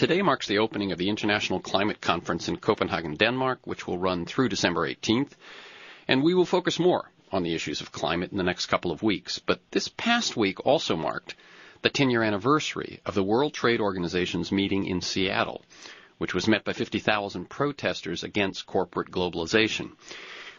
Today marks the opening of the International Climate Conference in Copenhagen, Denmark, which will run through December 18th. And we will focus more on the issues of climate in the next couple of weeks. But this past week also marked the 10-year anniversary of the World Trade Organization's meeting in Seattle, which was met by 50,000 protesters against corporate globalization.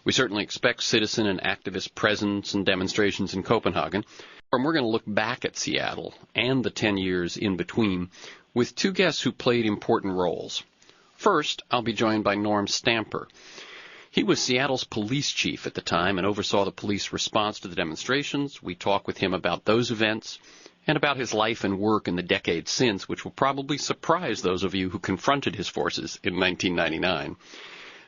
We certainly expect citizen and activist presence and demonstrations in Copenhagen. And we're going to look back at Seattle and the 10 years in between with two guests who played important roles. First, I'll be joined by Norm Stamper. He was Seattle's police chief at the time and oversaw the police response to the demonstrations. We talk with him about those events and about his life and work in the decades since, which will probably surprise those of you who confronted his forces in 1999.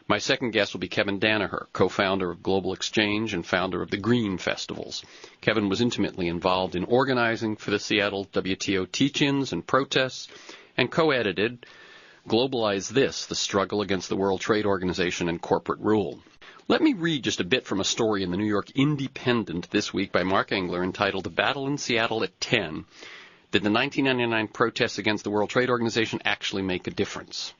My second guest will be Kevin DANAHER, co-founder of Global Exchange and founder of the Green Festivals. Kevin was intimately involved in organizing for the Seattle WTO teach-ins and protests and co-edited Globalize This, the struggle against the World Trade Organization and corporate rule. Let me read just a bit from a story in the New York Independent this week by Mark Engler entitled The Battle in Seattle at 10. Did the 1999 protests against the World Trade Organization actually make a difference?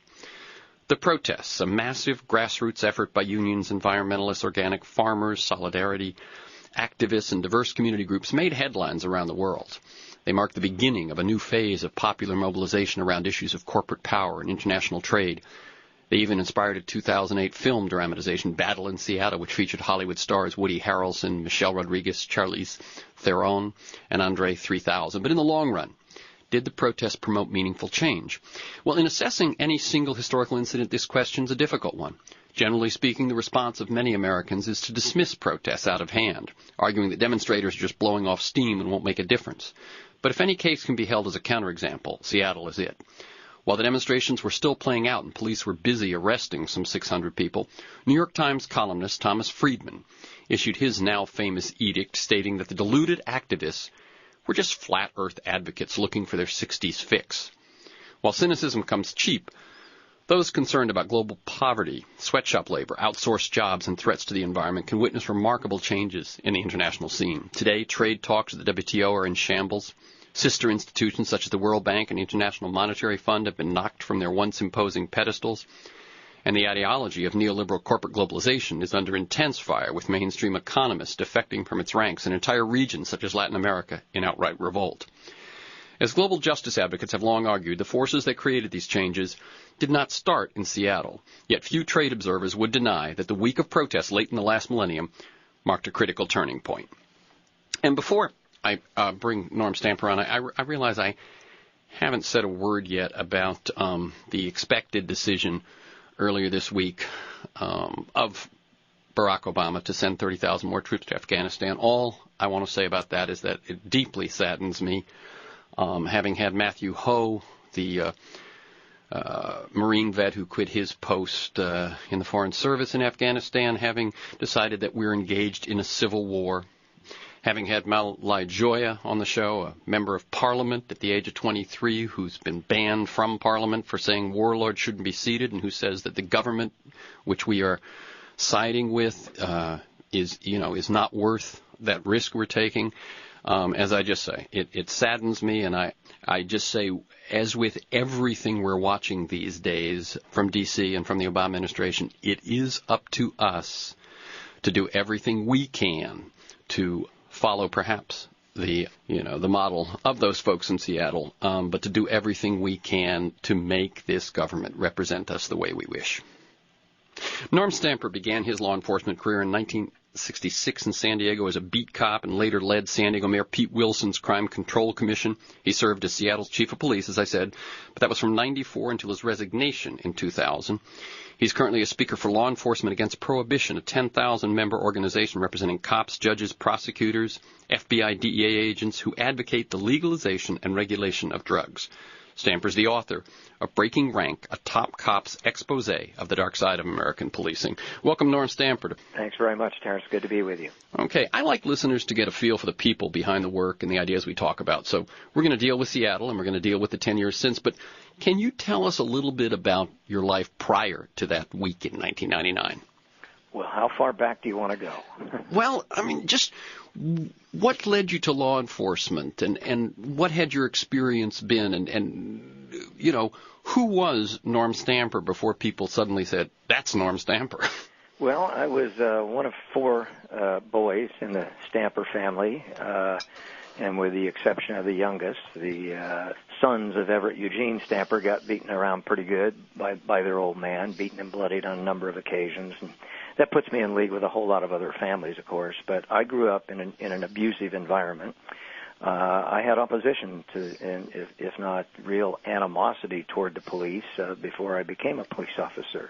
The protests, a massive grassroots effort by unions, environmentalists, organic farmers, solidarity, activists, and diverse community groups, made headlines around the world. They marked the beginning of a new phase of popular mobilization around issues of corporate power and international trade. They even inspired a 2008 film dramatization, Battle in Seattle, which featured Hollywood stars Woody Harrelson, Michelle Rodriguez, Charlize Theron, and Andre 3000. But in the long run, did the protests promote meaningful change? Well, in assessing any single historical incident, this question's a difficult one. Generally speaking, the response of many Americans is to dismiss protests out of hand, arguing that demonstrators are just blowing off steam and won't make a difference. But if any case can be held as a counterexample, Seattle is it. While the demonstrations were still playing out and police were busy arresting some 600 people, New York Times columnist Thomas Friedman issued his now famous edict stating that the deluded activists were just flat earth advocates looking for their 60s fix. While cynicism comes cheap, those concerned about global poverty, sweatshop labor, outsourced jobs, and threats to the environment can witness remarkable changes in the international scene. Today, trade talks at the WTO are in shambles. Sister institutions such as the World Bank and the International Monetary Fund have been knocked from their once imposing pedestals. And the ideology of neoliberal corporate globalization is under intense fire, with mainstream economists defecting from its ranks and entire regions such as Latin America in outright revolt. As global justice advocates have long argued, the forces that created these changes did not start in Seattle. Yet few trade observers would deny that the week of protests late in the last millennium marked a critical turning point. And before I bring Norm Stamper on, I realize I haven't said a word yet about the expected decision earlier this week of Barack Obama to send 30,000 more troops to Afghanistan. All I want to say about that is that it deeply saddens me. Having had Matthew Ho, the Marine vet who quit his post in the Foreign Service in Afghanistan, having decided that we're engaged in a civil war, having had Malai Joya on the show, a member of Parliament at the age of 23 who's been banned from Parliament for saying warlords shouldn't be seated and who says that the government which we are siding with is not worth that risk we're taking. As I just say, it saddens me, and I just say, as with everything we're watching these days from D.C. and from the Obama administration, it is up to us to do everything we can to follow perhaps the model of those folks in Seattle, but to do everything we can to make this government represent us the way we wish. Norm Stamper began his law enforcement career in 1966 in San Diego as a beat cop and later led San Diego Mayor Pete Wilson's Crime Control Commission. He served as Seattle's chief of police, as I said, but that was from 1994 until his resignation in 2000. He's currently a speaker for Law Enforcement Against Prohibition, a 10,000-member organization representing cops, judges, prosecutors, FBI, DEA agents who advocate the legalization and regulation of drugs. Stamper's the author of Breaking Rank, a top cop's expose of the dark side of American policing. Welcome, Norm Stamper. Thanks very much, Terrence. Good to be with you. Okay, I like listeners to get a feel for the people behind the work and the ideas we talk about. So we're going to deal with Seattle, and we're going to deal with the 10 years since. But can you tell us a little bit about your life prior to that week in 1999? Well, how far back do you want to go? Well, I mean, just what led you to law enforcement, and what had your experience been, and who was Norm Stamper before people suddenly said, that's Norm Stamper? Well, I was one of four boys in the Stamper family, and with the exception of the youngest, the sons of Everett Eugene Stamper got beaten around pretty good by their old man, beaten and bloodied on a number of occasions. And that puts me in league with a whole lot of other families, of course. But I grew up in an abusive environment. I had opposition to, if not real animosity toward the police before I became a police officer.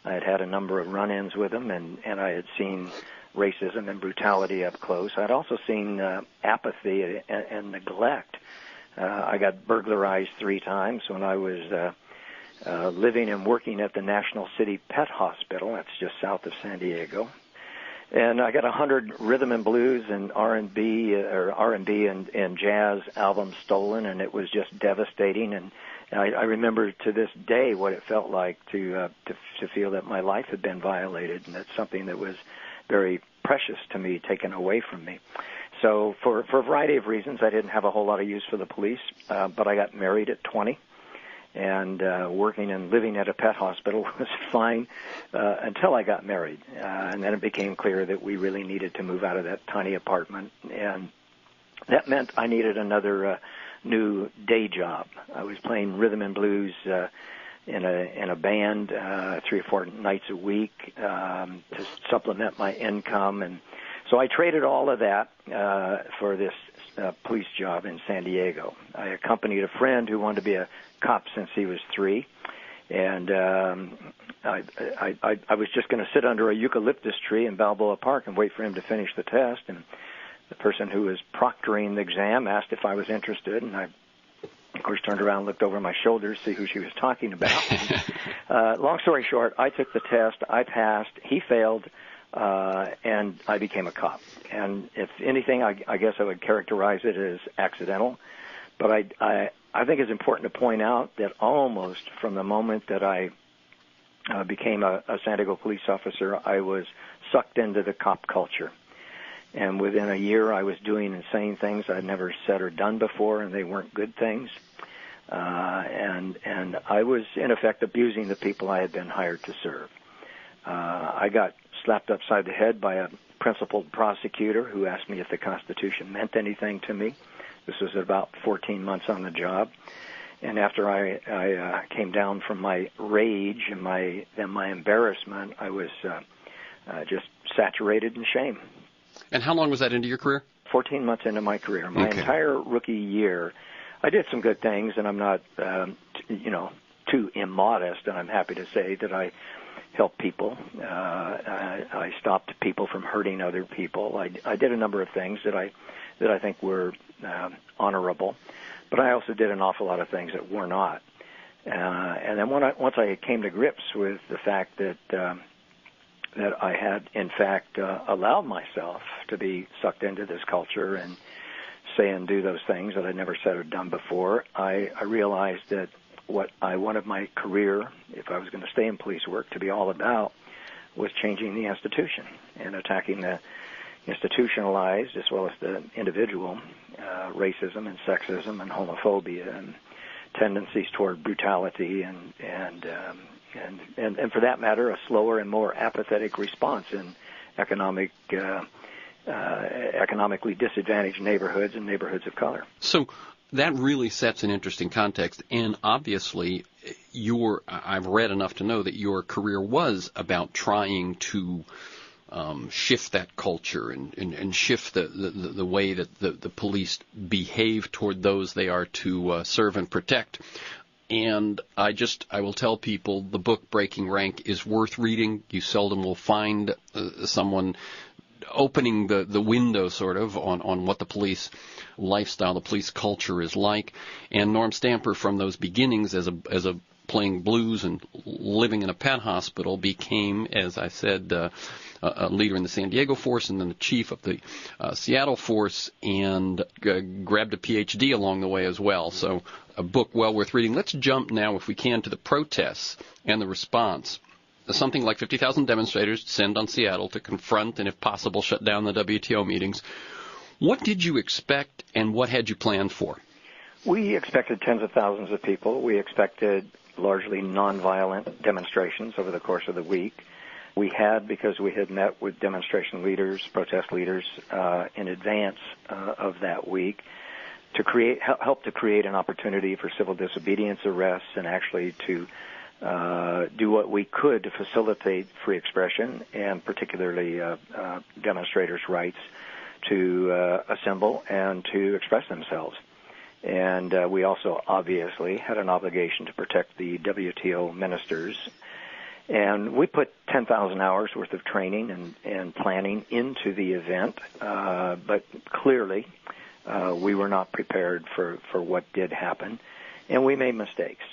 I had had a number of run-ins with them, and I had seen racism and brutality up close. I'd also seen apathy and neglect. I got burglarized 3 times when I was living and working at the National City Pet Hospital. That's just south of San Diego. And I got 100 rhythm and blues and R&B and jazz albums stolen, and it was just devastating. And I remember to this day what it felt like to feel that my life had been violated, and that's something that was very precious to me, taken away from me. So for a variety of reasons, I didn't have a whole lot of use for the police, but I got married at 20. And working and living at a pet hospital was fine until I got married. And then it became clear that we really needed to move out of that tiny apartment. And that meant I needed another new day job. I was playing rhythm and blues in a band 3 or 4 nights a week to supplement my income. And so I traded all of that for this police job in San Diego. I accompanied a friend who wanted to be a cop since he was 3, and I was just going to sit under a eucalyptus tree in Balboa Park and wait for him to finish the test. And the person who was proctoring the exam asked if I was interested, and I, of course, turned around and looked over my shoulder to see who she was talking about. Long story short, I took the test, I passed, he failed, and I became a cop. And if anything, I guess I would characterize it as accidental. But I think it's important to point out that almost from the moment that I became a San Diego police officer, I was sucked into the cop culture. And within a year, I was doing insane things I'd never said or done before, and they weren't good things. And I was, in effect, abusing the people I had been hired to serve. I got slapped upside the head by a principled prosecutor who asked me if the Constitution meant anything to me. This was about 14 months on the job. And after I came down from my rage and my embarrassment, I was just saturated in shame. And how long was that into your career? 14 months into my career. My entire rookie year, I did some good things, and I'm not, too immodest, and I'm happy to say that I helped people. I stopped people from hurting other people. I did a number of things that I think were honorable, but I also did an awful lot of things that were not. And then once I came to grips with the fact that I had, in fact, allowed myself to be sucked into this culture and say and do those things that I'd never said or done before, I realized that what I wanted my career, if I was going to stay in police work, to be all about was changing the institution and attacking the institutionalized as well as the individual racism and sexism and homophobia and tendencies toward brutality and for that matter, a slower and more apathetic response in economically disadvantaged neighborhoods and neighborhoods of color. So that really sets an interesting context, and obviously I've read enough to know that your career was about trying to shift that culture and shift the way that the police behave toward those they are to serve and protect. And I will tell people the book Breaking Rank is worth reading. You seldom will find someone opening the window sort of on what the police lifestyle, the police culture is like. And Norm Stamper, from those beginnings as a playing blues and living in a pet hospital, became, as I said, a leader in the San Diego force and then the chief of the Seattle force, and grabbed a PhD along the way as well. So a book well worth reading. Let's jump now, if we can, to the protests and the response. Something like 50,000 demonstrators descend on Seattle to confront and, if possible, shut down the WTO meetings. What did you expect, and what had you planned for? We expected tens of thousands of people. We expected largely nonviolent demonstrations over the course of the week. We had, because we had met with demonstration leaders, protest leaders, in advance of that week, to help to create an opportunity for civil disobedience arrests and actually to do what we could to facilitate free expression and particularly demonstrators' rights to assemble and to express themselves. And we also obviously had an obligation to protect the WTO ministers. And we put 10,000 hours worth of training and planning into the event, but clearly we were not prepared for what did happen, and we made mistakes,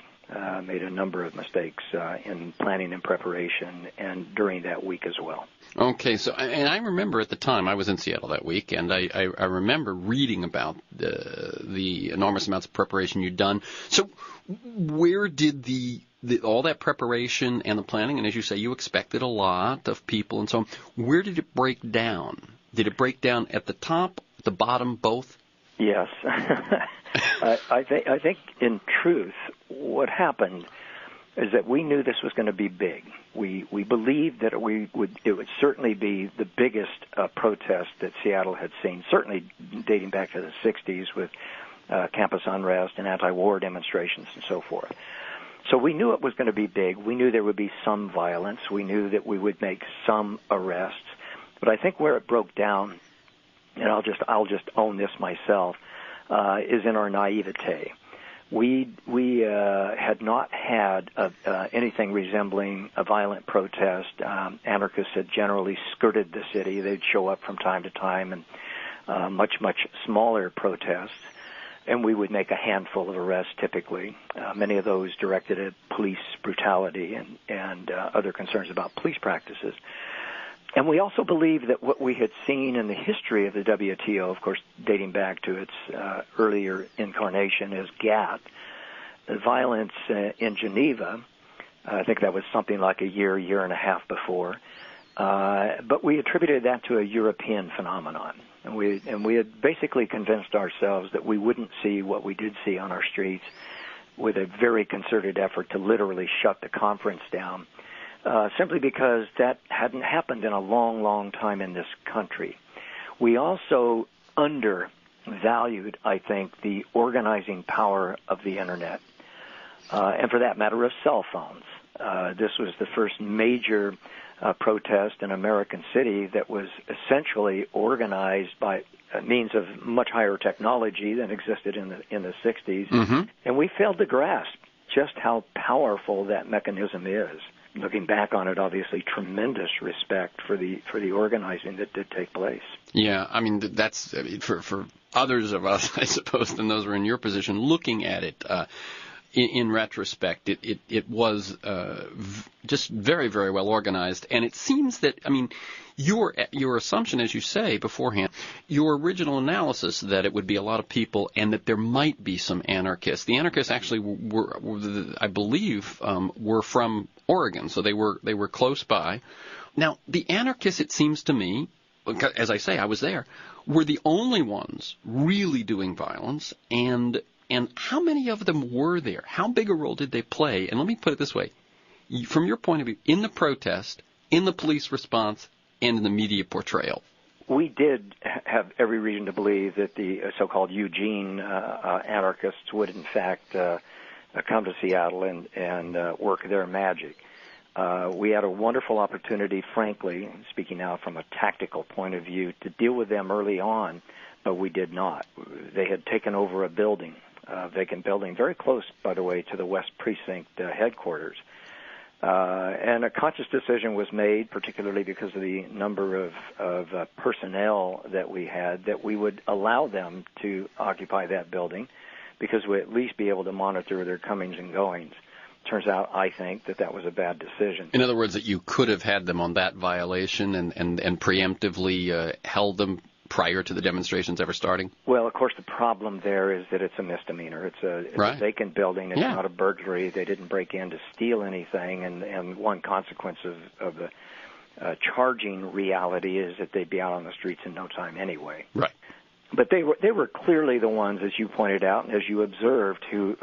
made a number of mistakes in planning and preparation and during that week as well. Okay, so, and I remember at the time, I was in Seattle that week, and I remember reading about the enormous amounts of preparation you'd done. So where did all that preparation and the planning, and as you say, you expected a lot of people and so on, where did it break down? Did it break down at the top, the bottom, both? Yes. I think in truth what happened is that we knew this was going to be big. We believed that it would certainly be the biggest protest that Seattle had seen, certainly dating back to the 60s with campus unrest and anti-war demonstrations and so forth. So we knew it was going to be big. We knew there would be some violence. We knew that we would make some arrests. But I think where it broke down, and I'll just own this myself, is in our naivete. We had not had anything resembling a violent protest. Anarchists had generally skirted the city. They'd show up from time to time in much smaller protests, and we would make a handful of arrests typically, many of those directed at police brutality and other concerns about police practices. And we also believe that what we had seen in the history of the WTO, of course, dating back to its earlier incarnation as GATT, the violence in Geneva, I think that was something like a year and a half before, but we attributed that to a European phenomenon. And we had basically convinced ourselves that we wouldn't see what we did see on our streets with a very concerted effort to literally shut the conference down. Simply because that hadn't happened in a long time in this country. We also undervalued, I think, the organizing power of the Internet, and for that matter, of cell phones. This was the first major protest in American City that was essentially organized by means of much higher technology than existed in the 60s, mm-hmm. and we failed to grasp just how powerful that mechanism is. Looking back on it, obviously, tremendous respect for the organizing that did take place. Yeah, I mean, that's for others of us, I suppose, than those who are in your position, looking at it in retrospect, it was just very, very well organized. And it seems that, I mean, your assumption, as you say beforehand, your original analysis that it would be a lot of people and that there might be some anarchists. The anarchists actually were I believe, were from Oregon, so they were close by. Now, the anarchists, it seems to me, as I say, I was there, were the only ones really doing violence, and how many of them were there? How big a role did they play? And let me put it this way. From your point of view, in the protest, in the police response, and in the media portrayal. We did have every reason to believe that the so-called Eugene anarchists would, in fact, come to Seattle and work their magic. We had a wonderful opportunity, frankly, speaking now from a tactical point of view, to deal with them early on, but we did not. They had taken over a building, a vacant building, very close, by the way, to the West Precinct headquarters. And a conscious decision was made, particularly because of the number of personnel that we had, that we would allow them to occupy that building because we'd at least be able to monitor their comings and goings. Turns out, I think, that was a bad decision. In other words, that you could have had them on that violation and preemptively held them prior to the demonstrations ever starting? Well, of course, the problem there is that it's a misdemeanor. It's a vacant building. It's not a burglary. They didn't break in to steal anything, and one consequence of the charging reality is that they'd be out on the streets in no time anyway. Right. But they were clearly the ones, as you pointed out and as you observed, who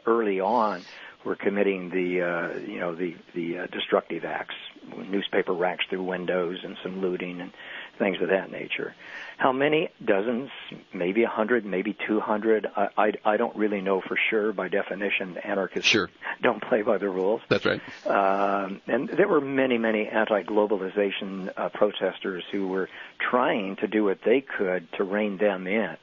early on were committing the destructive acts, newspaper racks through windows and some looting and things of that nature. How many? Dozens, maybe 100, maybe 200. I don't really know for sure. By definition, anarchists don't play by the rules. That's right. And there were many, many anti-globalization protesters who were trying to do what they could to rein them in.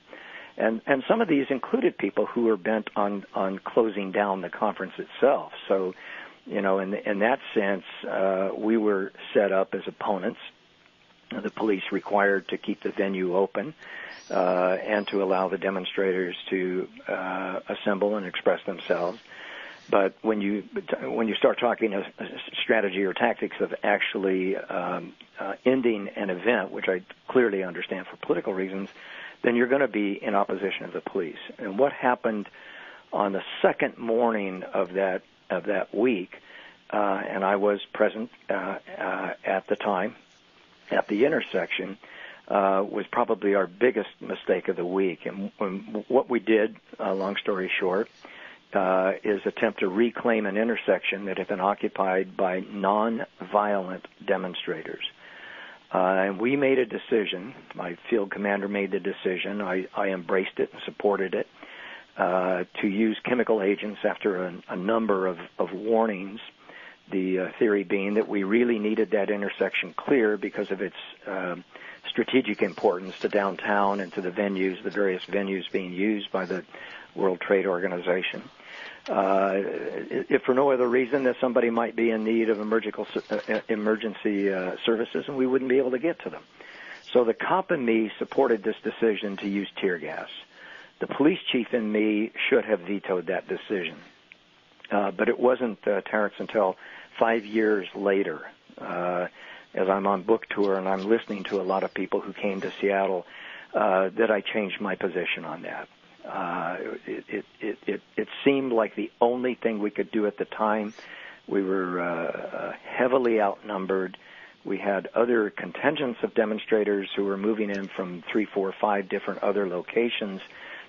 And some of these included people who were bent on closing down the conference itself. So, in that sense, we were set up as opponents. The police required to keep the venue open and to allow the demonstrators to assemble and express themselves. But when you start talking a strategy or tactics of actually ending an event, which I clearly understand for political reasons, then you're going to be in opposition of the police. And what happened on the second morning of that week, and I was present at the time at the intersection, was probably our biggest mistake of the week. And what we did, long story short, is attempt to reclaim an intersection that had been occupied by non-violent demonstrators. And we made a decision. My field commander made the decision. I embraced it and supported it, to use chemical agents after a number of warnings. The theory being that we really needed that intersection clear because of its strategic importance to downtown and to the various venues being used by the World Trade Organization. If for no other reason that somebody might be in need of emergency services and we wouldn't be able to get to them. So the cop and me supported this decision to use tear gas. The police chief and me should have vetoed that decision. But it wasn't, Terrence, until 5 years later, as I'm on book tour and I'm listening to a lot of people who came to Seattle, that I changed my position on that. It seemed like the only thing we could do at the time. We were heavily outnumbered. We had other contingents of demonstrators who were moving in from 3, 4, 5 different other locations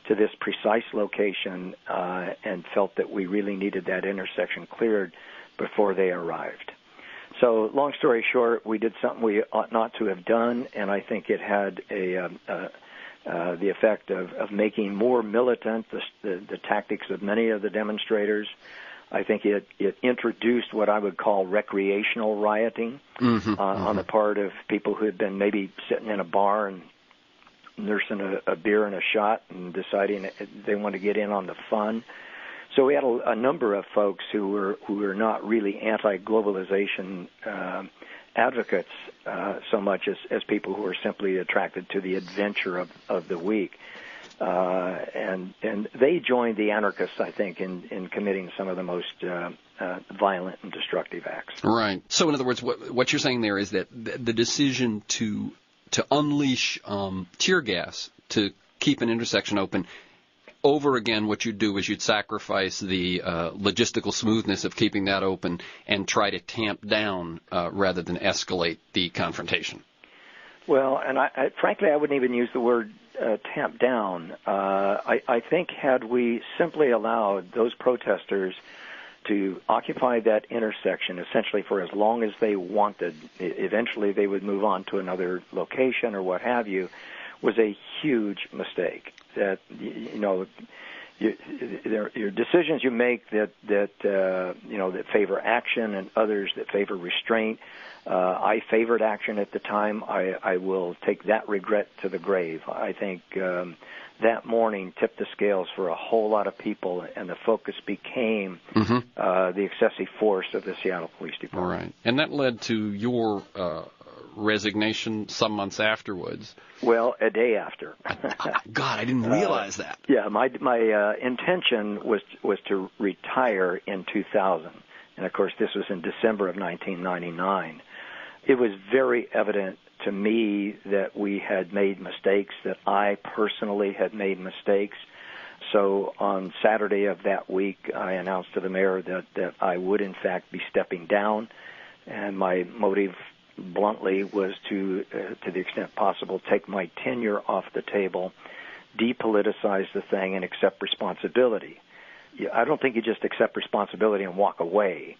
to this precise location, and felt that we really needed that intersection cleared before they arrived. So, long story short, we did something we ought not to have done, and I think it had the effect of making more militant the tactics of many of the demonstrators. I think it introduced what I would call recreational rioting on the part of people who had been maybe sitting in a bar and nursing a beer and a shot and deciding they want to get in on the fun. So we had a number of folks who were not really anti-globalization advocates so much as people who were simply attracted to the adventure of the week. And they joined the anarchists, I think, in committing some of the most violent and destructive acts. Right. So in other words, what you're saying there is that the decision to unleash tear gas to keep an intersection open, over again, what you'd do is you'd sacrifice the logistical smoothness of keeping that open and try to tamp down rather than escalate the confrontation. Well, and I frankly, I wouldn't even use the word tamp down. I think had we simply allowed those protesters to occupy that intersection essentially for as long as they wanted, eventually they would move on to another location or what have you, was a huge mistake. That, your decisions you make that favor action and others that favor restraint. I favored action at the time. I will take that regret to the grave. I think that morning tipped the scales for a whole lot of people, and the focus became the excessive force of the Seattle Police Department. All right. And that led to your resignation some months afterwards. Well, a day after. God, I didn't realize that. Yeah, my intention was to retire in 2000. And, of course, this was in December of 1999. It was very evident to me that we had made mistakes, that I personally had made mistakes. So on Saturday of that week, I announced to the mayor that I would, in fact, be stepping down. And my motive, bluntly, was to the extent possible, take my tenure off the table depoliticize the thing and accept responsibility. I don't think you just accept responsibility and walk away.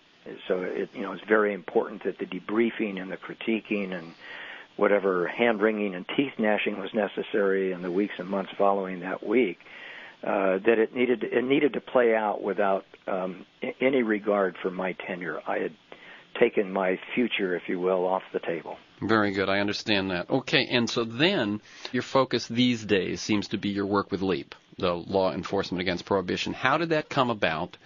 So it's very important that the debriefing and the critiquing and whatever hand-wringing and teeth-gnashing was necessary in the weeks and months following that week, that it needed to play out without any regard for my tenure. I had taken my future, if you will, off the table. Very good. I understand that. Okay, and so then your focus these days seems to be your work with LEAP, the Law Enforcement Against Prohibition. How did that come about,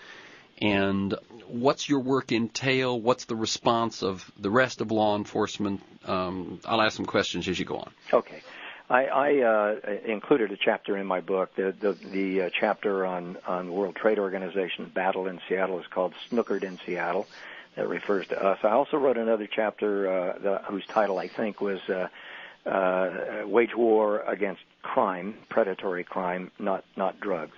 and what's your work entail? What's the response of the rest of law enforcement? I'll ask some questions as you go on. Okay. I included a chapter in my book. The chapter on the World Trade Organization battle in Seattle is called Snookered in Seattle. That refers to us. I also wrote another chapter whose title, I think, was Wage War Against Crime, Predatory Crime, not Drugs.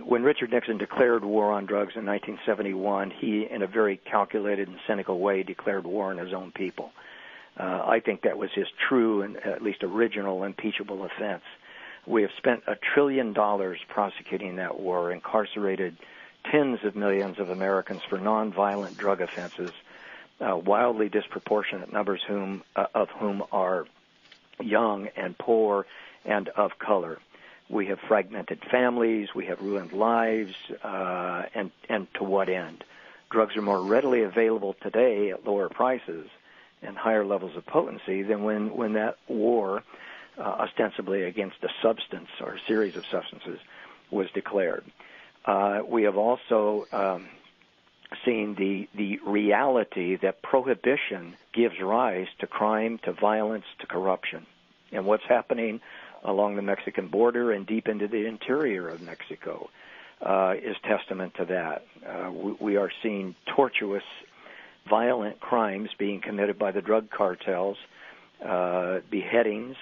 When Richard Nixon declared war on drugs in 1971, he, in a very calculated and cynical way, declared war on his own people. I think that was his true and at least original impeachable offense. We have spent $1 trillion prosecuting that war, incarcerated tens of millions of Americans for nonviolent drug offenses, wildly disproportionate numbers of whom are young and poor and of color. We have fragmented families, we have ruined lives, and to what end? Drugs are more readily available today at lower prices and higher levels of potency than when that war, ostensibly against a substance or a series of substances, was declared. We have also seen the reality that prohibition gives rise to crime, to violence, to corruption. And what's happening along the Mexican border and deep into the interior of Mexico is testament to that. We are seeing tortuous, violent crimes being committed by the drug cartels, beheadings,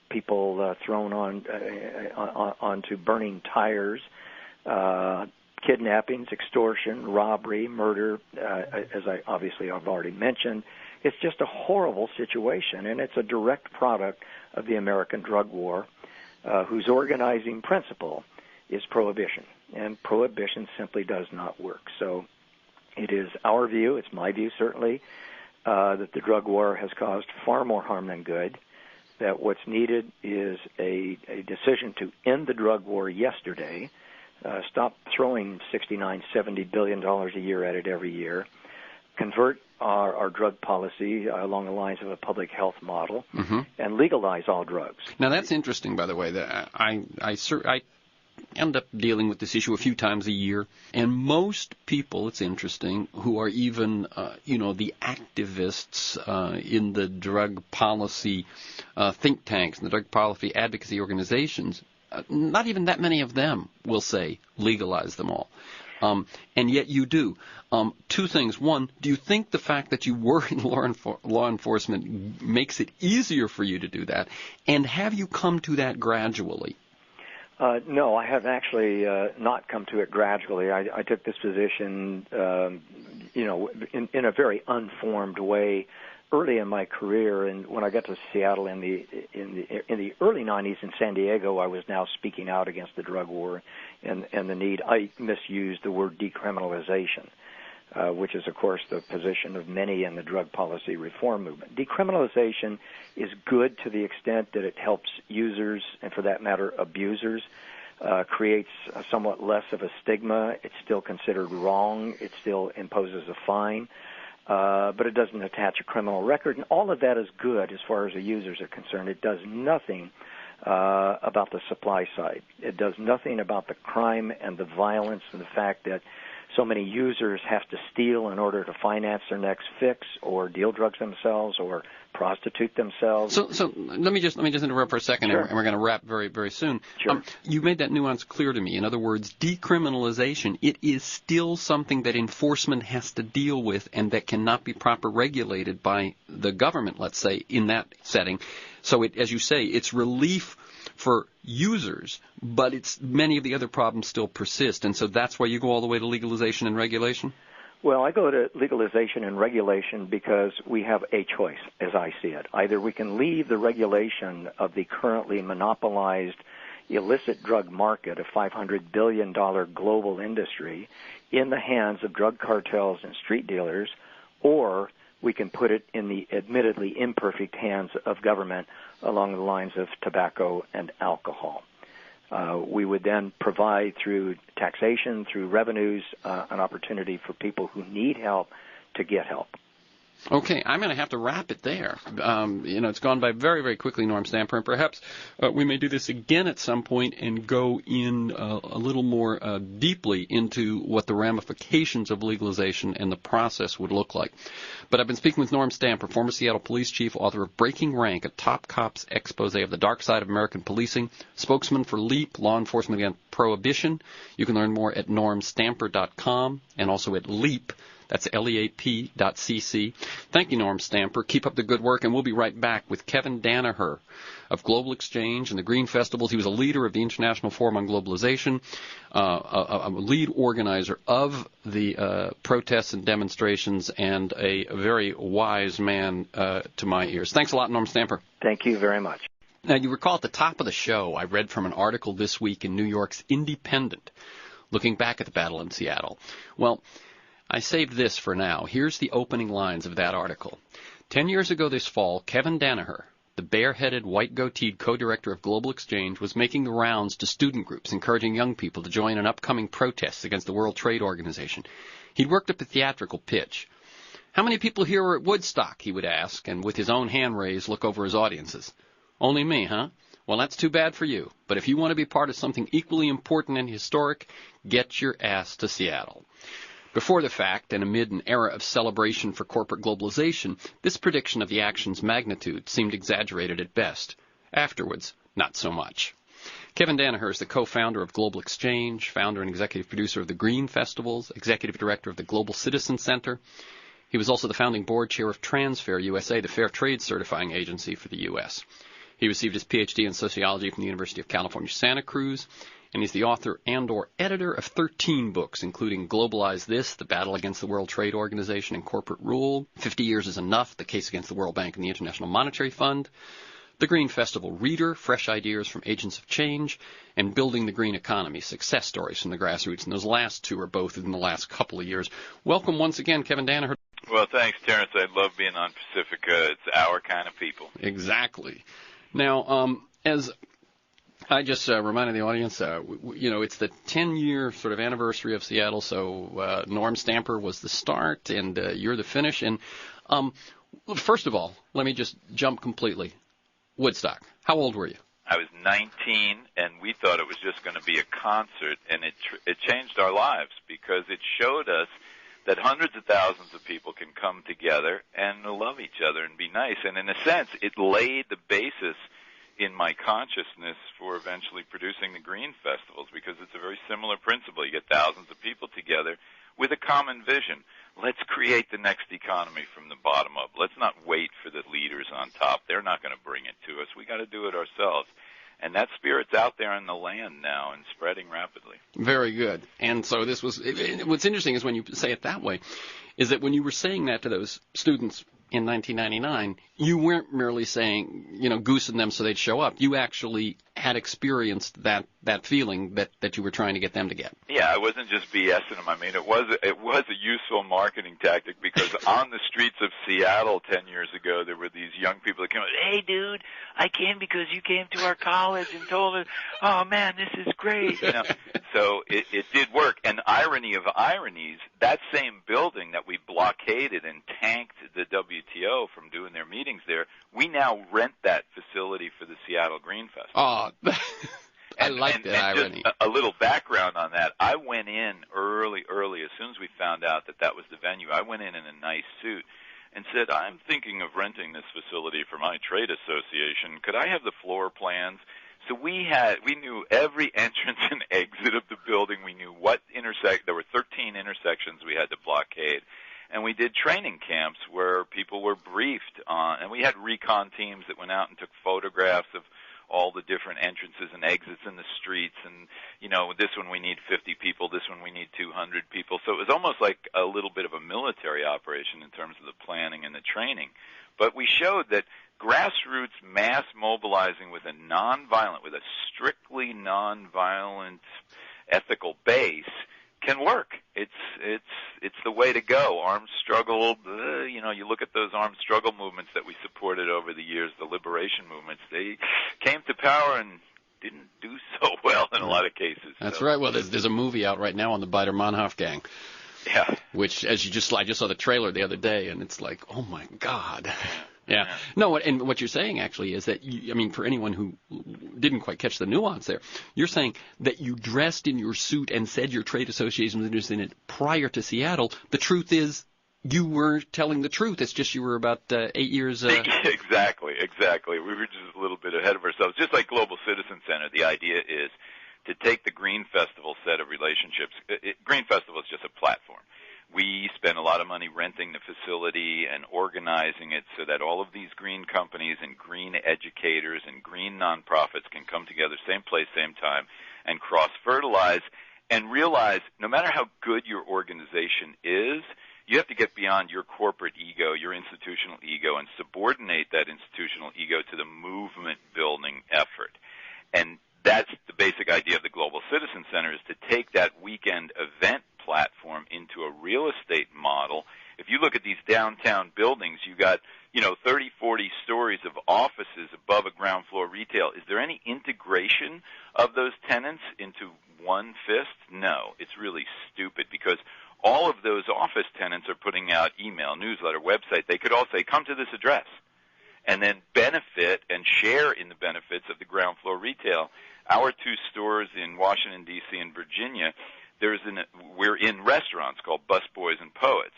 people thrown onto burning tires, kidnappings, extortion, robbery, murder, as I obviously have already mentioned. It's just a horrible situation, and it's a direct product of the American drug war, whose organizing principle is prohibition, and prohibition simply does not work. So it is our view, it's my view certainly, that the drug war has caused far more harm than good, that what's needed is a decision to end the drug war yesterday, stop throwing $69-70 billion a year at it every year, convert our drug policy along the lines of a public health model, and legalize all drugs. Now that's interesting, by the way. That I end up dealing with this issue a few times a year, and most people, it's interesting, who are even the activists in the drug policy think tanks and the drug policy advocacy organizations, not even that many of them will say legalize them all. And yet you do. Two things. One, do you think the fact that you were in law enforcement makes it easier for you to do that? And have you come to that gradually? No, I have actually not come to it gradually. I took this position, in a very unformed way early in my career, and when I got to Seattle in the early 90s in San Diego, I was now speaking out against the drug war and the need. I misused the word decriminalization, which is, of course, the position of many in the drug policy reform movement. Decriminalization is good to the extent that it helps users, and for that matter, abusers, creates somewhat less of a stigma. It's still considered wrong. It still imposes a fine. But it doesn't attach a criminal record, and all of that is good as far as the users are concerned. It does nothing about the supply side. It does nothing about the crime and the violence and the fact that so many users have to steal in order to finance their next fix or deal drugs themselves or prostitute themselves. So let me just interrupt for a second, Sure. And we're going to wrap very, very soon. Sure. You made that nuance clear to me. In other words, decriminalization, it is still something that enforcement has to deal with and that cannot be properly regulated by the government, let's say, in that setting. So, as you say, it's relief for users, but many of the other problems still persist, and so that's why you go all the way to legalization and regulation? Well, I go to legalization and regulation because we have a choice, as I see it. Either we can leave the regulation of the currently monopolized, illicit drug market, a $500 billion global industry, in the hands of drug cartels and street dealers, or we can put it in the admittedly imperfect hands of government along the lines of tobacco and alcohol. We would then provide through taxation, through revenues, an opportunity for people who need help to get help. Okay, I'm going to have to wrap it there. It's gone by very, very quickly, Norm Stamper, and perhaps we may do this again at some point and go in a little more deeply into what the ramifications of legalization and the process would look like. But I've been speaking with Norm Stamper, former Seattle police chief, author of Breaking Rank, a top cops expose of the dark side of American policing, spokesman for LEAP, Law Enforcement Against Prohibition. You can learn more at normstamper.com and also at LEAP. That's LEAP.cc. Thank you, Norm Stamper. Keep up the good work, and we'll be right back with Kevin Danaher of Global Exchange and the Green Festivals. He was a leader of the International Forum on Globalization, a lead organizer of the protests and demonstrations, and a very wise man to my ears. Thanks a lot, Norm Stamper. Thank you very much. Now, you recall at the top of the show, I read from an article this week in New York's Independent, looking back at the battle in Seattle. Well, I saved this for now. Here's the opening lines of that article. 10 years ago this fall, Kevin Danaher, the bare-headed, white-goateed co-director of Global Exchange, was making the rounds to student groups, encouraging young people to join in upcoming protests against the World Trade Organization. He'd worked up a theatrical pitch. How many people here are at Woodstock, he would ask, and with his own hand raised, look over his audiences. Only me, huh? Well, that's too bad for you. But if you want to be part of something equally important and historic, get your ass to Seattle. Before the fact, and amid an era of celebration for corporate globalization, this prediction of the action's magnitude seemed exaggerated at best. Afterwards, not so much. Kevin Danaher is the co-founder of Global Exchange, founder and executive producer of the Green Festivals, executive director of the Global Citizen Center. He was also the founding board chair of Transfair USA, the fair trade certifying agency for the U.S. He received his Ph.D. in sociology from the University of California, Santa Cruz, and he's the author and/or editor of 13 books, including Globalize This, The Battle Against the World Trade Organization and Corporate Rule, 50 Years is Enough, The Case Against the World Bank and the International Monetary Fund, The Green Festival Reader, Fresh Ideas from Agents of Change, and Building the Green Economy, Success Stories from the Grassroots. And those last two are both in the last couple of years. Welcome once again, Kevin Danaher. Well, thanks, Terrence. I love being on Pacifica. It's our kind of people. Exactly. Now, as I just reminded the audience, it's the 10-year sort of anniversary of Seattle, so Norm Stamper was the start, and you're the finish. And first of all, let me just jump completely. Woodstock, how old were you? I was 19, and we thought it was just going to be a concert, and it changed our lives because it showed us that hundreds of thousands of people can come together and love each other and be nice. And in a sense, it laid the basis in my consciousness for eventually producing the Green Festivals, because it's a very similar principle. You get thousands of people together with a common vision. Let's create the next economy from the bottom up. Let's not wait for the leaders on top. They're not going to bring it to us. We got to do it ourselves. And that spirit's out there in the land now and spreading rapidly. Very good. And so this was, what's interesting is when you say it that way, is that when you were saying that to those students in 1999, you weren't merely saying, goosing them so they'd show up. You actually had experienced that feeling that you were trying to get them to get. Yeah, I wasn't just BSing them. I mean, it was a useful marketing tactic, because on the streets of Seattle 10 years ago, there were these young people that came up, hey, dude, I came because you came to our college and told us, oh, man, this is great. So it did work. And irony of ironies, that same building that we blockaded and tanked the WTO from doing their meetings there, we now rent that facility for the Seattle Green Festival. Oh, I like that irony. Just a little background on that. I went in early, as soon as we found out that was the venue. I went in a nice suit and said, I'm thinking of renting this facility for my trade association. Could I have the floor plans? So we knew every entrance and exit of the building. We knew there were 13 intersections we had to blockade. And we did training camps where people were briefed on, and we had recon teams that went out and took photographs of all the different entrances and exits in the streets, and, this one we need 50 people, this one we need 200 people. So it was almost like a little bit of a military operation in terms of the planning and the training. But we showed that grassroots mass mobilizing with a strictly nonviolent ethical base can work. It's the way to go. Armed struggle, you look at those armed struggle movements that we supported over the years, the liberation movements, they came to power and didn't do so well in a lot of cases. That's right. Well, there's a movie out right now on the Baader-Meinhof gang. Yeah. Which, I just saw the trailer the other day, and it's like, oh my God. Yeah. No, and what you're saying actually is that, for anyone who didn't quite catch the nuance there, you're saying that you dressed in your suit and said your trade association was interested in it prior to Seattle. The truth is, you were telling the truth. It's just you were about 8 years. Exactly. We were just a little bit ahead of ourselves. Just like Global Citizen Center, the idea is to take the Green Festival set of relationships. Green Festival is just a platform. We spend a lot of money renting the facility and organizing it so that all of these green companies and green educators and green nonprofits can come together, same place, same time, and cross-fertilize and realize no matter how good your organization is, you have to get beyond your corporate ego, your institutional ego, and subordinate that institutional ego to the movement-building effort. And that's the basic idea of the Global Citizen Center, is to take that weekend event platform into a real estate model. If you look at these downtown buildings, you got, 30, 40 stories of offices above a ground floor retail. Is there any integration of those tenants into one fist? No, it's really stupid, because all of those office tenants are putting out email, newsletter, website. They could all say, come to this address, and then benefit and share in the benefits of the ground floor retail. Our two stores in Washington, D.C. and Virginia, we're in restaurants called Busboys and Poets.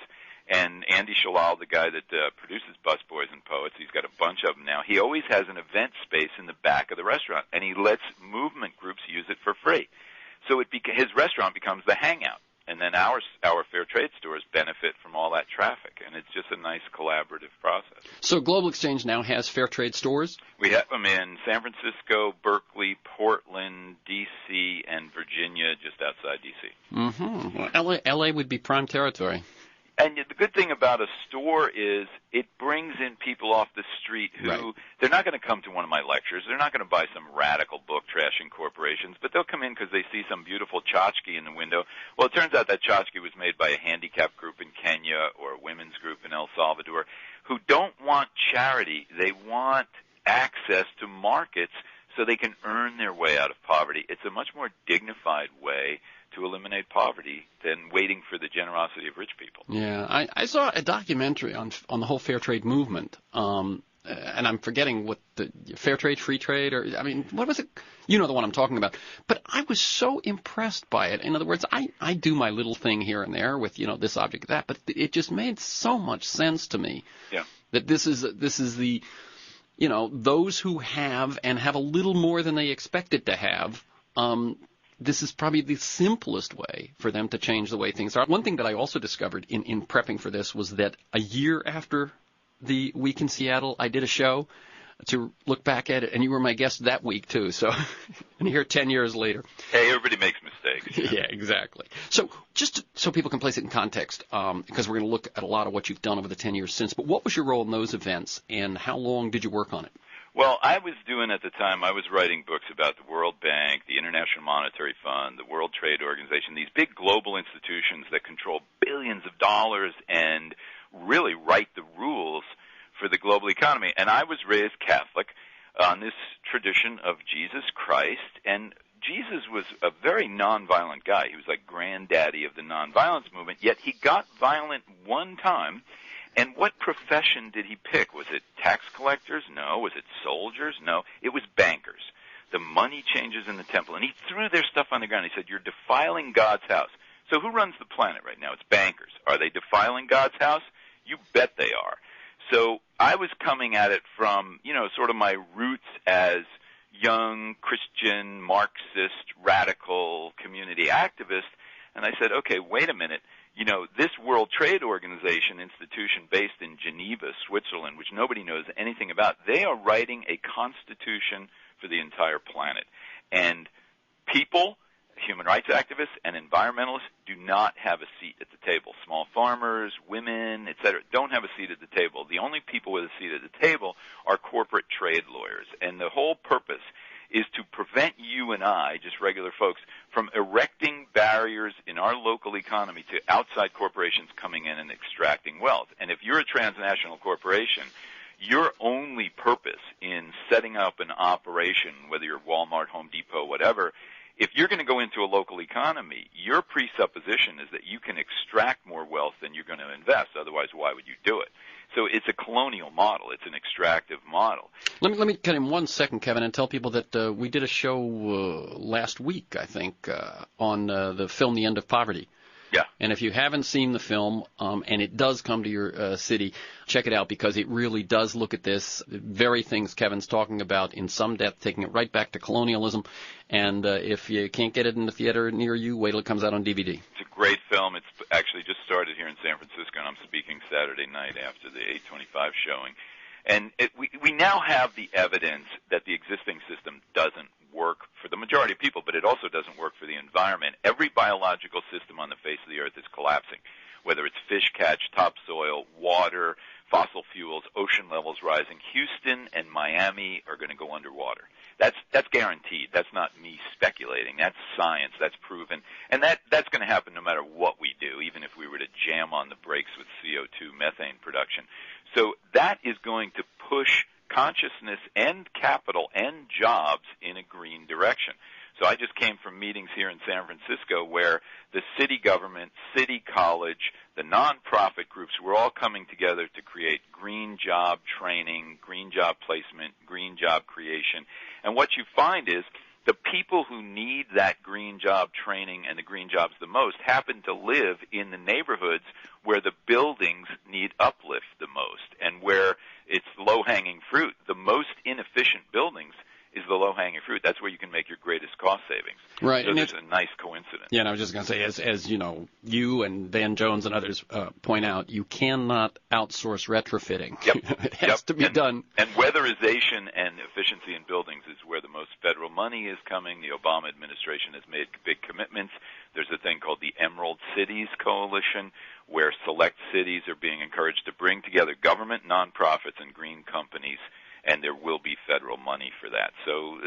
And Andy Shalal, the guy that produces Busboys and Poets, he's got a bunch of them now. He always has an event space in the back of the restaurant, and he lets movement groups use it for free. So his restaurant becomes the hangout. And then our fair trade stores benefit from all that traffic, and it's just a nice collaborative process. So Global Exchange now has fair trade stores? We have them in San Francisco, Berkeley, Portland, D.C., and Virginia, just outside D.C. Mm-hmm. Well, L.A. would be prime territory. And the good thing about a store is it brings in people off the street who they're not going to come to one of my lectures. They're not going to buy some radical book trashing corporations, but they'll come in because they see some beautiful tchotchke in the window. Well, it turns out that tchotchke was made by a handicap group in Kenya or a women's group in El Salvador who don't want charity. They want access to markets so they can earn their way out of poverty. It's a much more dignified way to eliminate poverty than waiting for the generosity of rich people. Yeah, I saw a documentary on the whole fair trade movement, and I'm forgetting what the fair trade, free trade, or what was it? You know the one I'm talking about. But I was so impressed by it. In other words, I do my little thing here and there with this object, that, but it just made so much sense to me. Yeah. That this is the those who have and have a little more than they expected to have. This is probably the simplest way for them to change the way things are. One thing that I also discovered in prepping for this was that a year after the week in Seattle, I did a show to look back at it, and you were my guest that week too. So, and here 10 years later. Hey, everybody makes mistakes. Yeah, exactly. So just so people can place it in context, because we're going to look at a lot of what you've done over the 10 years since, but what was your role in those events, and how long did you work on it? Well, I was writing books about the World Bank, the International Monetary Fund, the World Trade Organization, these big global institutions that control billions of dollars and really write the rules for the global economy. And I was raised Catholic on this tradition of Jesus Christ, and Jesus was a very nonviolent guy. He was like granddaddy of the nonviolence movement, yet he got violent one time. And what profession did he pick? Was it tax collectors? No. Was it soldiers? No. It was bankers. The money changers in the temple. And he threw their stuff on the ground. He said, you're defiling God's house. So who runs the planet right now? It's bankers. Are they defiling God's house? You bet they are. So I was coming at it from, sort of my roots as young Christian, Marxist, radical community activist. And I said, okay, wait a minute. This World Trade Organization institution based in Geneva, Switzerland, which nobody knows anything about, they are writing a constitution for the entire planet. And people, human rights activists and environmentalists do not have a seat at the table. Small farmers, women, etc., don't have a seat at the table. The only people with a seat at the table are corporate trade lawyers. And the whole purpose is to prevent you and I, just regular folks, from erecting barriers in our local economy to outside corporations coming in and extracting wealth. And if you're a transnational corporation, your only purpose in setting up an operation, whether you're Walmart, Home Depot, whatever, if you're going to go into a local economy, your presupposition is that you can extract more wealth than you're going to invest. Otherwise, why would you do it? So it's a colonial model. It's an extractive model. Let me cut in 1 second, Kevin, and tell people that we did a show last week, I think, on the film The End of Poverty. Yeah. And if you haven't seen the film, and it does come to your city, check it out, because it really does look at this very things Kevin's talking about in some depth, taking it right back to colonialism. And if you can't get it in the theater near you, wait till it comes out on DVD. It's a great film. It's actually just started here in San Francisco, and I'm speaking Saturday night after the 8:25 showing. And we now have the evidence that the existing system doesn't work for the majority of people, but it also doesn't work for the environment. Every biological system on the face of the earth is collapsing, whether it's fish catch, topsoil, water, fossil fuels, ocean levels rising. Houston and Miami are going to go underwater. That's guaranteed. That's not me speculating. That's science. That's proven. And that's going to happen no matter what we do, even if we were to jam on the brakes with CO2 methane production. So that is going to push consciousness and capital and jobs in a green direction. So I just came from meetings here in San Francisco where the city government, city college, the nonprofit groups were all coming together to create green job training, green job placement, green job creation. And what you find is the people who need that green job training and the green jobs the most happen to live in the neighborhoods where the buildings need uplift the most and where it's low-hanging fruit. The most inefficient buildings is the low-hanging fruit. That's where you can make your greatest cost savings. Right. So and there's a nice coincidence. Yeah, and I was just going to say, as you know, you and Van Jones and others point out, you cannot outsource retrofitting. Yep. It has to be done. And weatherization and efficiency in buildings is where the most federal money is coming. The Obama administration has made big commitments. There's a thing called the Emerald Cities Coalition, where select cities are being encouraged to bring together government, nonprofits, and green companies, and there will be federal money for that. So,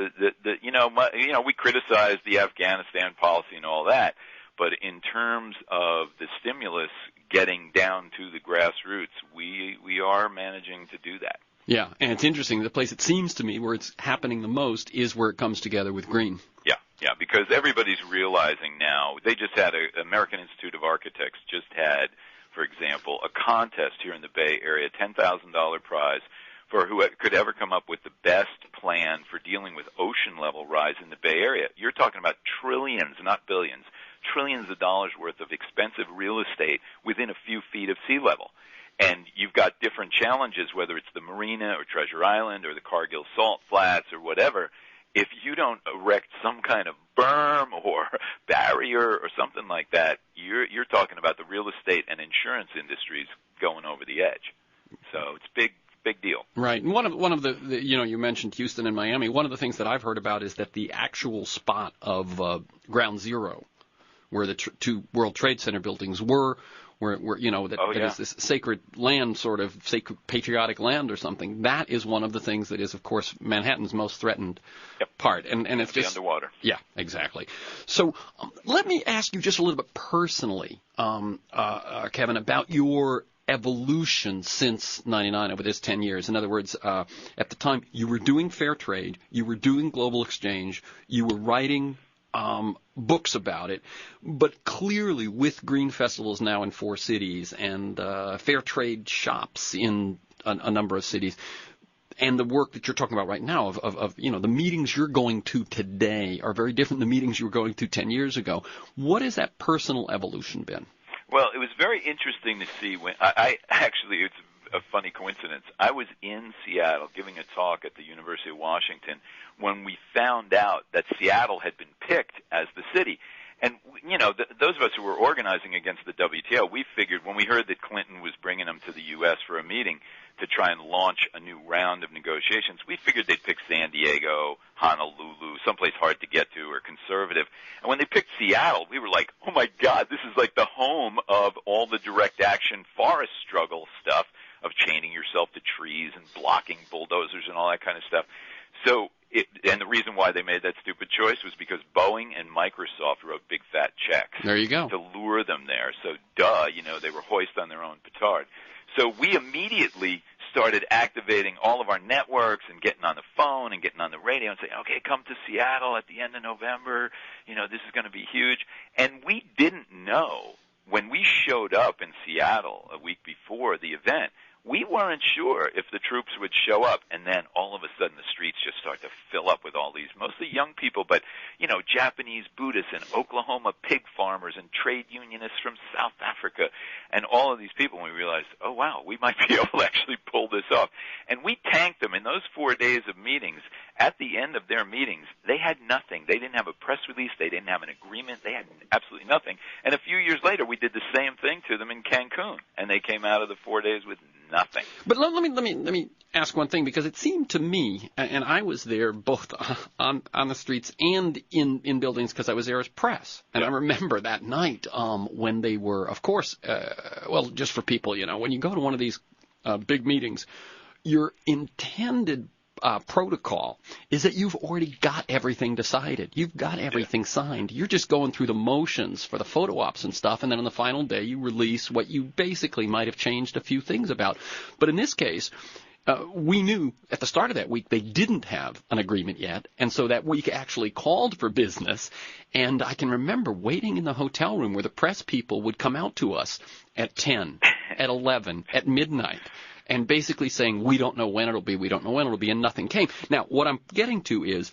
we criticize the Afghanistan policy and all that, but in terms of the stimulus getting down to the grassroots, we are managing to do that. Yeah, and it's interesting. The place, it seems to me, where it's happening the most is where it comes together with green. Yeah, because everybody's realizing now. They just had American Institute of Architects just had, for example, a contest here in the Bay Area, $10,000 prize for who could ever come up with the best plan for dealing with ocean level rise in the Bay Area. You're talking about trillions, not billions, trillions of dollars worth of expensive real estate within a few feet of sea level. And you've got different challenges, whether it's the Marina or Treasure Island or the Cargill Salt Flats or whatever. If you don't erect some kind of berm or barrier or something like that, you're talking about the real estate and insurance industries going over the edge. So it's big deal. Right. And one of the you mentioned Houston and Miami. One of the things that I've heard about is that the actual spot of Ground Zero, where the two World Trade Center buildings were, where that is this sacred land, sort of sacred patriotic land or something. That is one of the things that is, of course, Manhattan's most threatened part. And it's just underwater. Yeah, exactly. So let me ask you just a little bit personally, Kevin, about your evolution since 99 over this 10 years. In other words, at the time you were doing fair trade, you were doing global exchange, you were writing books about it, but clearly with green festivals now in 4 cities and fair trade shops in a number of cities, and the work that you're talking about right now of the meetings you're going to today are very different than the meetings you were going to 10 years ago. What has that personal evolution been? Well, it was very interesting to see when I actually, it's a funny coincidence. I was in Seattle giving a talk at the University of Washington when we found out that Seattle had been picked as the city. And, those of us who were organizing against the WTO, we figured when we heard that Clinton was bringing them to the U.S. for a meeting, to try and launch a new round of negotiations. We figured they'd pick San Diego, Honolulu, someplace hard to get to or conservative. And when they picked Seattle, we were like, oh my God, this is like the home of all the direct action forest struggle stuff of chaining yourself to trees and blocking bulldozers and all that kind of stuff. So, and the reason why they made that stupid choice was because Boeing and Microsoft wrote big fat checks. There you go. To lure them there. So, they were hoist on their own petard. So we immediately started activating all of our networks and getting on the phone and getting on the radio and saying, okay, come to Seattle at the end of November. This is going to be huge. And we didn't know when we showed up in Seattle a week before the event, we weren't sure if the troops would show up, and then all of a sudden the streets just start to fill up with all these mostly young people, but, Japanese Buddhists and Oklahoma pig farmers and trade unionists from South Africa and all of these people, and we realized, oh, wow, we might be able to actually pull this off. And we tanked them in those 4 days of meetings. At the end of their meetings, they had nothing. They didn't have a press release. They didn't have an agreement. They had absolutely nothing. And a few years later, we did the same thing to them in Cancun, and they came out of the 4 days with nothing. But let me ask one thing, because it seemed to me, and I was there both on the streets and in buildings because I was there as press, and I remember that night when they were, of course, just for people, when you go to one of these big meetings, your intended protocol is that you've already got everything decided. You've got everything signed. You're just going through the motions for the photo ops and stuff, and then on the final day you release what you basically might have changed a few things about. But in this case, we knew at the start of that week they didn't have an agreement yet, and so that week actually called for business. And I can remember waiting in the hotel room where the press people would come out to us at 10, at 11, at midnight, and basically saying, we don't know when it'll be, and nothing came. Now, what I'm getting to is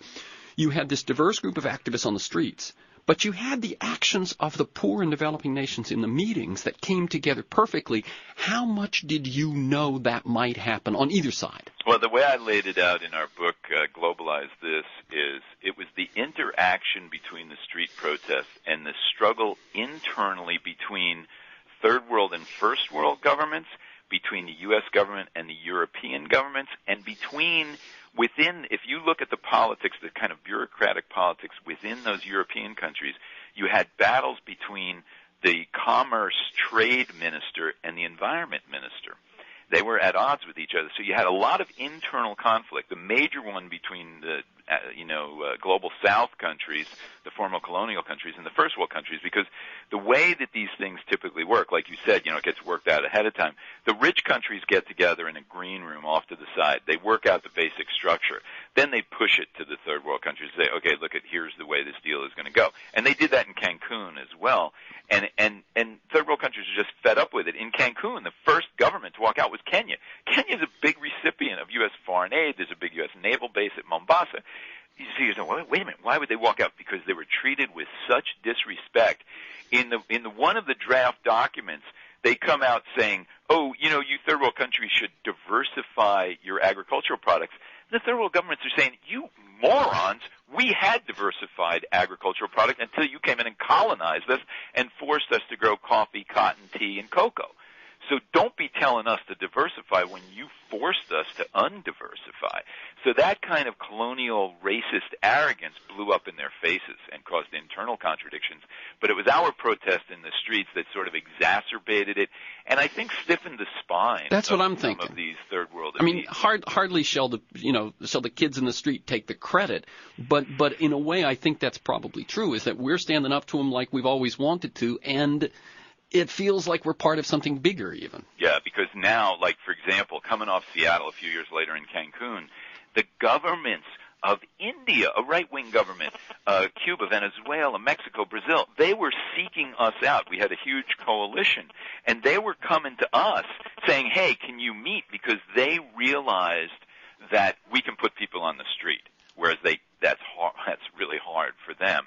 you had this diverse group of activists on the streets, but you had the actions of the poor and developing nations in the meetings that came together perfectly. How much did you know that might happen on either side? Well, the way I laid it out in our book, Globalize This, is it was the interaction between the street protests and the struggle internally between third world and first world governments, between the U.S. government and the European governments, and within, if you look at the politics, the kind of bureaucratic politics within those European countries, you had battles between the commerce trade minister and the environment minister. They were at odds with each other. So you had a lot of internal conflict. The major one between the global South countries, the former colonial countries, and the first world countries, because the way that these things typically work, like you said, it gets worked out ahead of time. The rich countries get together in a green room off to the side. They work out the basic structure. Then they push it to the third world countries and say, okay, look, here's the way this deal is going to go. And they did that in Cancun as well. And third world countries are just fed up with it. In Cancun, the first government to walk out was Kenya. Kenya's a big recipient of U.S. foreign aid. There's a big U.S. naval base at Mombasa. You see, wait a minute, why would they walk out? Because they were treated with such disrespect. In one of the draft documents, they come out saying, oh, you third world countries should diversify your agricultural products. The third world governments are saying, you morons, we had diversified agricultural products until you came in and colonized us and forced us to grow coffee, cotton, tea, and cocoa. So don't be telling us to diversify when you forced us to undiversify. So that kind of colonial racist arrogance blew up in their faces and caused internal contradictions. But it was our protest in the streets that sort of exacerbated it, and I think stiffened the spine. That's what I'm thinking. Some of these third world. I mean, hardly shall the kids in the street take the credit, but in a way, I think that's probably true. Is that we're standing up to them like we've always wanted to, and it feels like we're part of something bigger even. Yeah, because now, like, for example, coming off Seattle a few years later in Cancun, the governments of India, a right-wing government, Cuba, Venezuela, Mexico, Brazil, they were seeking us out. We had a huge coalition, and they were coming to us saying, hey, can you meet? Because they realized that we can put people on the street, whereas that's really hard for them.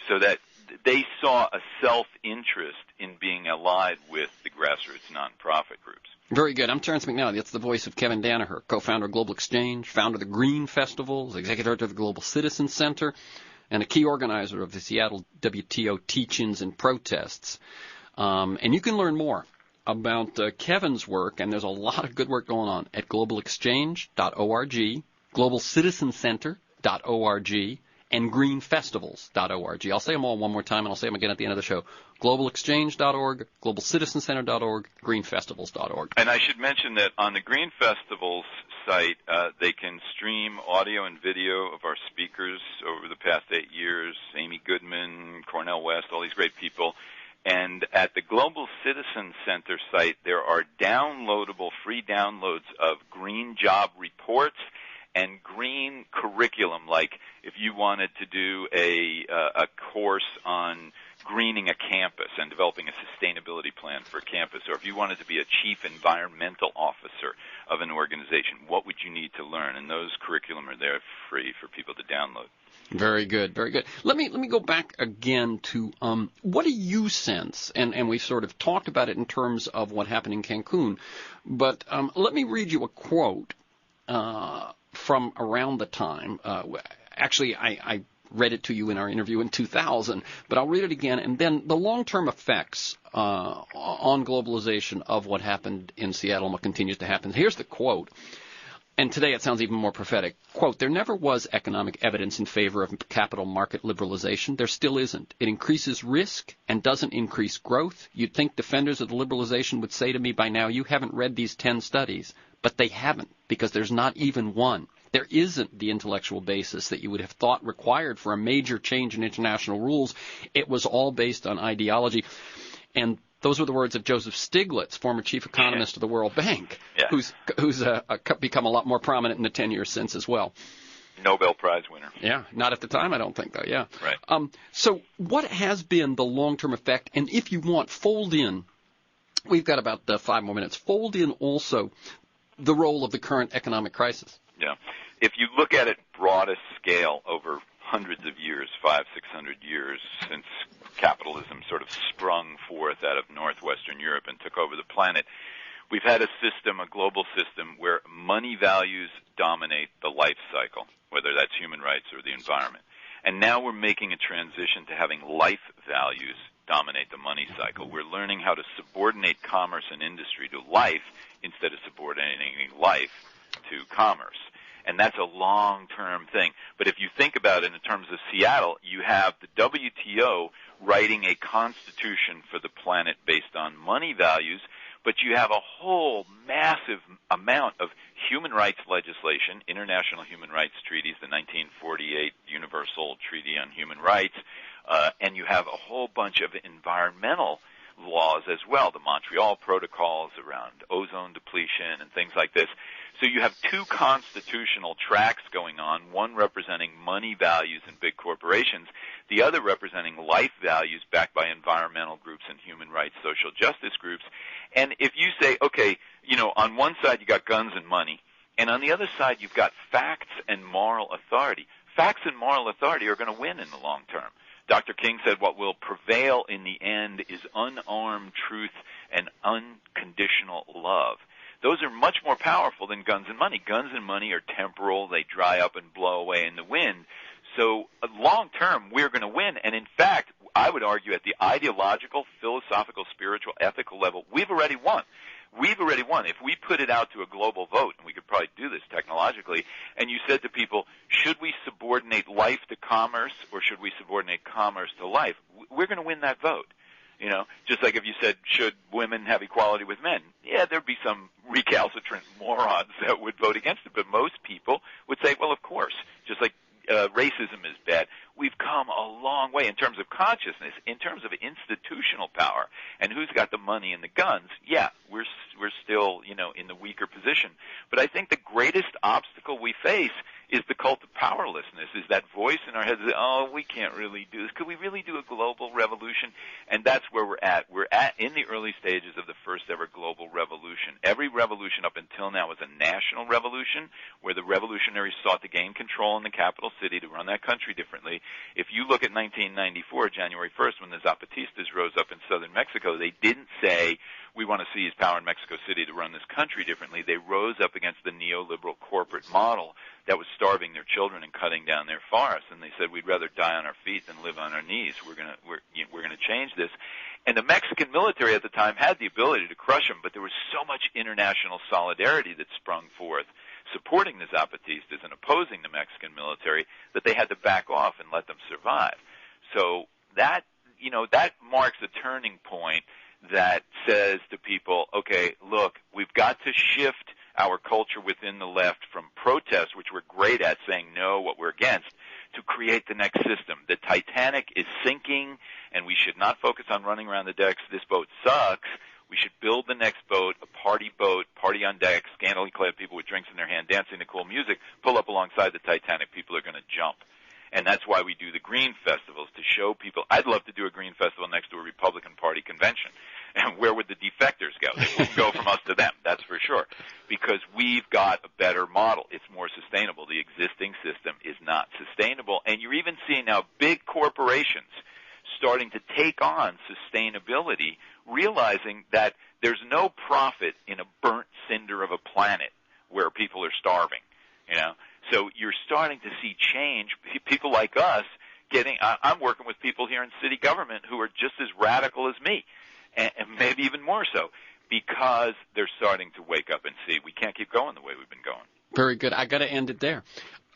So that they saw a self-interest in being allied with the grassroots nonprofit groups. Very good. I'm Terrence McNally. That's the voice of Kevin Danaher, co-founder of Global Exchange, founder of the Green Festivals, executive director of the Global Citizen Center, and a key organizer of the Seattle WTO teach-ins and protests. And you can learn more about Kevin's work, and there's a lot of good work going on at globalexchange.org, globalcitizencenter.org, and greenfestivals.org. I'll say them all one more time, and I'll say them again at the end of the show. globalexchange.org, globalcitizencenter.org, greenfestivals.org. And I should mention that on the Green Festivals site, they can stream audio and video of our speakers over the past 8 years, Amy Goodman, Cornel West, all these great people. And at the Global Citizen Center site, there are downloadable, free downloads of green job reports and green curriculum, like if you wanted to do a course on greening a campus and developing a sustainability plan for a campus, or if you wanted to be a chief environmental officer of an organization, what would you need to learn? And those curriculum are there free for people to download. Very good, very good. Let me go back again to what do you sense, and we've sort of talked about it in terms of what happened in Cancun, but let me read you a quote from around the time. Actually, I read it to you in our interview in 2000, but I'll read it again, and then the long-term effects on globalization of what happened in Seattle and what continues to happen. Here's the quote. And today it sounds even more prophetic. Quote, "There never was economic evidence in favor of capital market liberalization. There still isn't. It increases risk and doesn't increase growth. You'd think defenders of the liberalization would say to me by now, you haven't read these 10 studies. But they haven't, because there's not even one. There isn't the intellectual basis that you would have thought required for a major change in international rules. It was all based on ideology." And those were the words of Joseph Stiglitz, former chief economist of the World Bank, who's become a lot more prominent in the 10 years since as well. Nobel Prize winner. Yeah, not at the time, I don't think, though, yeah. Right. So what has been the long-term effect? And if you want, fold in, we've got about 5 more minutes, fold in also the role of the current economic crisis. Yeah. If you look at it broadest scale over hundreds of years, 500-600 years, since capitalism sort of sprung forth out of northwestern Europe and took over the planet, we've had a system, a global system, where money values dominate the life cycle, whether that's human rights or the environment. And now we're making a transition to having life values dominate the money cycle. We're learning how to subordinate commerce and industry to life instead of subordinating life to commerce. And that's a long-term thing. But if you think about it in terms of Seattle, you have the WTO writing a constitution for the planet based on money values, but you have a whole massive amount of human rights legislation, international human rights treaties, the 1948 Universal Treaty on Human Rights, and you have a whole bunch of environmental laws as well, the Montreal Protocols around ozone depletion and things like this. So you have two constitutional tracks going on, one representing money values and big corporations, the other representing life values backed by environmental groups and human rights, social justice groups. And if you say, okay, you know, on one side you got guns and money, and on the other side you've got facts and moral authority, facts and moral authority are going to win in the long term. Dr. King said what will prevail in the end is unarmed truth and unconditional love. Those are much more powerful than guns and money. Guns and money are temporal. They dry up and blow away in the wind. So long term, we're going to win. And in fact, I would argue at the ideological, philosophical, spiritual, ethical level, we've already won. We've already won. If we put it out to a global vote, and we could probably do this technologically, and you said to people, should we subordinate life to commerce or should we subordinate commerce to life? We're going to win that vote. You know, just like if you said, should women have equality with men? Yeah, there'd be some recalcitrant morons that would vote against it, but most people would say, well, of course, just like racism is bad. We've come a long way in terms of consciousness, in terms of institutional power, and who's got the money and the guns. Yeah, we're still, you know, in the weaker position. But I think the greatest obstacle we face is the cult of powerlessness, is that voice in our heads that, oh, we can't really do this. Could we really do a global revolution? And that's where we're at. We're in the early stages of the first ever global revolution. Every revolution up until now was a national revolution where the revolutionaries sought to gain control in the capital city to run that country differently. If you look at 1994, January 1st, when the Zapatistas rose up in southern Mexico, they didn't say, we want to seize power in Mexico City to run this country differently. They rose up against the neoliberal corporate model that was starving their children and cutting down their forests, and they said, we'd rather die on our feet than live on our knees. We're going to change this. And the Mexican military at the time had the ability to crush them, but there was so much international solidarity that sprung forth supporting the Zapatistas and opposing the Mexican military that they had to back off and let them survive. So that marks a turning point that says to people, okay, look, we've got to shift our culture within the left from protest, which we're great at, saying no, what we're against, to create the next system. The Titanic is sinking, and we should not focus on running around the decks. This boat sucks. We should build the next boat, a party boat, party on deck, scantily clad people with drinks in their hand, dancing to cool music, pull up alongside the Titanic. People are going to jump. And that's why we do the green festivals, to show people. I'd love to do a green festival next to a Republican Party convention. And where would the defectors go? They wouldn't go from us to them, that's for sure. Because we've got a better model. It's more sustainable. The existing system is not sustainable. And you're even seeing now big corporations starting to take on sustainability, realizing that there's no profit in a burnt cinder of a planet where people are starving, you know. So you're starting to see change. People like us I'm working with people here in city government who are just as radical as me, and maybe even more so, because they're starting to wake up and see we can't keep going the way we've been going. Very good. I got to end it there.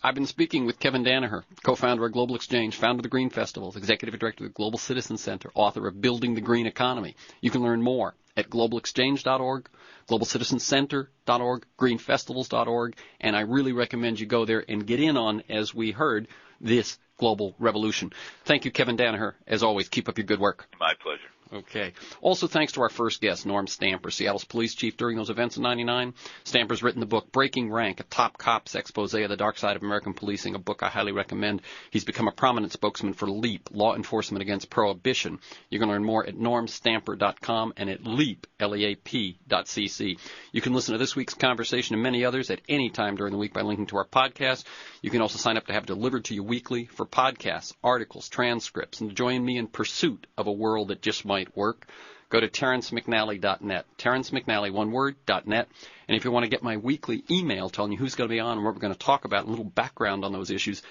I've been speaking with Kevin Danaher, co-founder of Global Exchange, founder of the Green Festivals, executive director of the Global Citizen Center, author of Building the Green Economy. You can learn more at globalexchange.org, globalcitizencenter.org, greenfestivals.org, and I really recommend you go there and get in on, as we heard, this global revolution. Thank you, Kevin Danaher. As always, keep up your good work. My pleasure. Okay. Also, thanks to our first guest, Norm Stamper, Seattle's police chief during those events in '99. Stamper's written the book Breaking Rank, a top cop's expose of the dark side of American policing, a book I highly recommend. He's become a prominent spokesman for LEAP, Law Enforcement Against Prohibition. You can learn more at normstamper.com and at LEAP, LEAP.cc. You can listen to this week's conversation and many others at any time during the week by linking to our podcast. You can also sign up to have delivered to you weekly for podcasts, articles, transcripts, and to join me in pursuit of a world that just might work. Go to TerrenceMcNally.net, TerrenceMcNally, one word, .net. And if you want to get my weekly email telling you who's going to be on and what we're going to talk about, and a little background on those issues,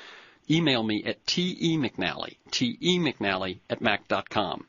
email me at temcnally, TEMcNally at mac.com.